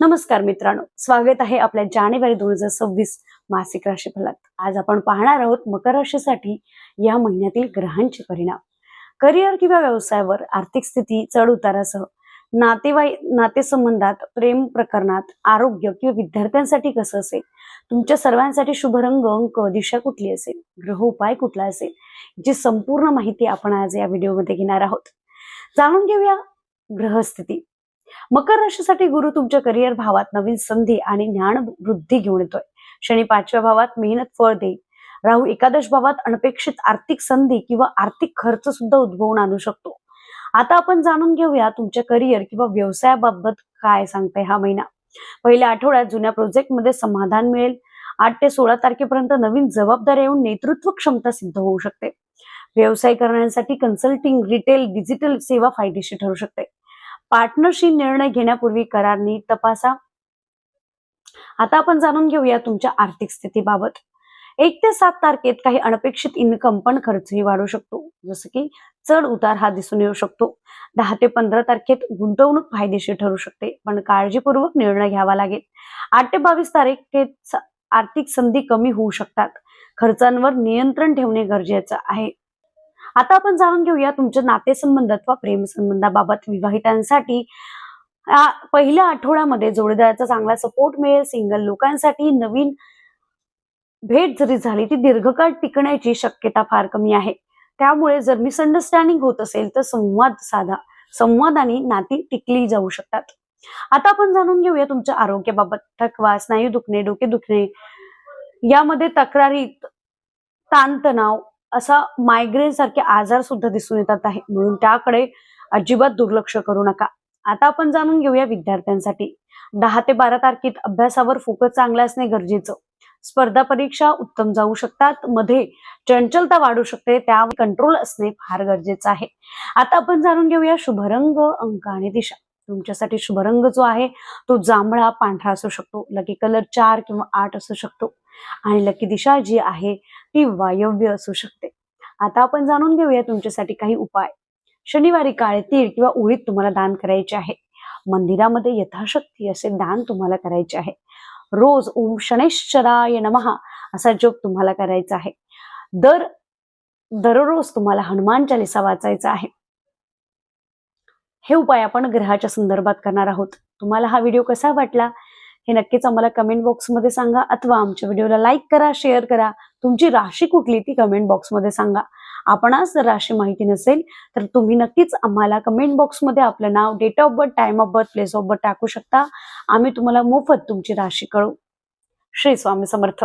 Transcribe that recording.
नमस्कार मित्रांनो, स्वागत आहे आपल्या जानेवारी 2026 मासिक राशीफलात। आज आपण पाहणार आहोत मकर राशीसाठी या महिन्यातील ग्रहांचे परिणाम, करिअर किंवा व्यवसायावर, आर्थिक स्थिती, चढ उतारासह, नातेसंबंधात, प्रेम प्रकरणात, आरोग्य किंवा विद्यार्थ्यांसाठी कसं असेल, तुमच्या सर्वांसाठी शुभ रंग, अंक, दिशा कुठली असेल, ग्रह उपाय कुठला असेल, याची संपूर्ण माहिती आपण आज या व्हिडिओमध्ये घेणार आहोत। जाणून घेऊया ग्रहस्थिती। मकर राशीसाठी गुरु तुमच्या करिअर भावात नवीन संधी आणि ज्ञान वृद्धी घेऊन येतोय। शनी 5व्या भावात मेहनत फळ देईल। राहू एकादश भावात अनपेक्षित आर्थिक संधी किंवा आर्थिक खर्च सुद्धा उद्भवून आणू शकतो। आता आपण जाणून घेऊया तुमच्या करिअर किंवा व्यवसायाबाबत काय सांगताय हा महिना। पहिल्या आठवड्यात जुन्या प्रोजेक्टमध्ये समाधान मिळेल। 8 ते 16 तारखेपर्यंत नवीन जबाबदारी येऊन नेतृत्व क्षमता सिद्ध होऊ शकते। व्यवसाय करण्यासाठी कन्सल्टिंग, रिटेल, डिजिटल सेवा फायदेशीर ठरू शकते। पार्टनरशी निर्णय घेण्यापूर्वी करार नीट तपासा। आता आपण जाणून घेऊया तुमच्या आर्थिक स्थितीबाबत। 1 ते 7 तारखेत काही अनपेक्षित इन्कम पण खर्चही वाढू शकतो, जसं की चढ उतार हा दिसून येऊ शकतो। 10 ते 15 तारखेत गुंतवणूक फायदेशीर ठरू शकते, पण काळजीपूर्वक निर्णय घ्यावा लागेल। 8 ते 22 तारखेत आर्थिक संधी कमी होऊ शकतात। खर्चांवर नियंत्रण ठेवणे गरजेचं आहे। आता आपण जाणून घेऊया तुमच्या नातेसंबंध अथवा प्रेमसंबंधाबाबत। विवाहितांसाठी पहिल्या आठवड्यामध्ये जोडीदाराचा चांगला सपोर्ट मिळेल। सिंगल लोकांसाठी नवीन भेट जरी झाली ती दीर्घकाळ टिकण्याची शक्यता फार कमी आहे। त्यामुळे जर मिसअंडरस्टँडिंग होत असेल तर संवाद साधा, संवादाने नाती टिकली जाऊ शकतात। आता आपण जाणून घेऊया तुमच्या आरोग्याबाबत। थकवा, स्नायू दुखणे, डोके दुखणे, यामध्ये तक्रारी, ताणतणाव, असा मायग्रेन सारखे आजार सुद्धा दिसून येतात आहे, म्हणून त्याकडे अजिबात दुर्लक्ष करू नका। आता आपण जाणून घेऊया विद्यार्थ्यांसाठी। 10 ते 12 तारखेत अभ्यासावर फोकस चांगला असणे गरजेचं। स्पर्धा परीक्षा उत्तम जाऊ शकतात। मध्ये चंचलता वाढू शकते, त्यावर कंट्रोल असणे फार गरजेचं आहे। आता आपण जाणून घेऊया शुभ रंग, अंक आणि दिशा। तुमच्यासाठी शुभ रंग जो आहे तो जांभळा, पांढरा असू शकतो। लकी कलर 4 किंवा 8 असू शकतो आणि लकी दिशा जी आहे ती वायव्य असू शकते। आता आपण जाणून घेऊया तुमच्यासाठी काही उपाय। शनिवारी काळे तीळ किंवा उडीद तुम्हाला दान करायचे आहे। मंदिरामध्ये यथाशक्ती असे दान तुम्हाला करायचे आहे। रोज ओम शनैश्चराय नमः असा जप तुम्हाला करायचा आहे। दररोज तुम्हाला हनुमान चालीसा वाचायचा आहे। हे उपाय आपण ग्रहाच्या संदर्भात करणार आहोत। तुम्हाला हा व्हिडिओ कसा वाटला हे नक्कीच आम्हाला कमेंट बॉक्समध्ये सांगा, अथवा आमच्या व्हिडिओला लाईक करा, शेअर करा। तुमची राशी कुठली ती कमेंट बॉक्समध्ये सांगा। आपणास जर राशी माहिती नसेल तर तुम्ही नक्कीच आम्हाला कमेंट बॉक्समध्ये आपलं नाव, date of birth, time of birth, place of birth टाकू शकता। आम्ही तुम्हाला मोफत तुमची राशी कळवू। श्री स्वामी समर्थ।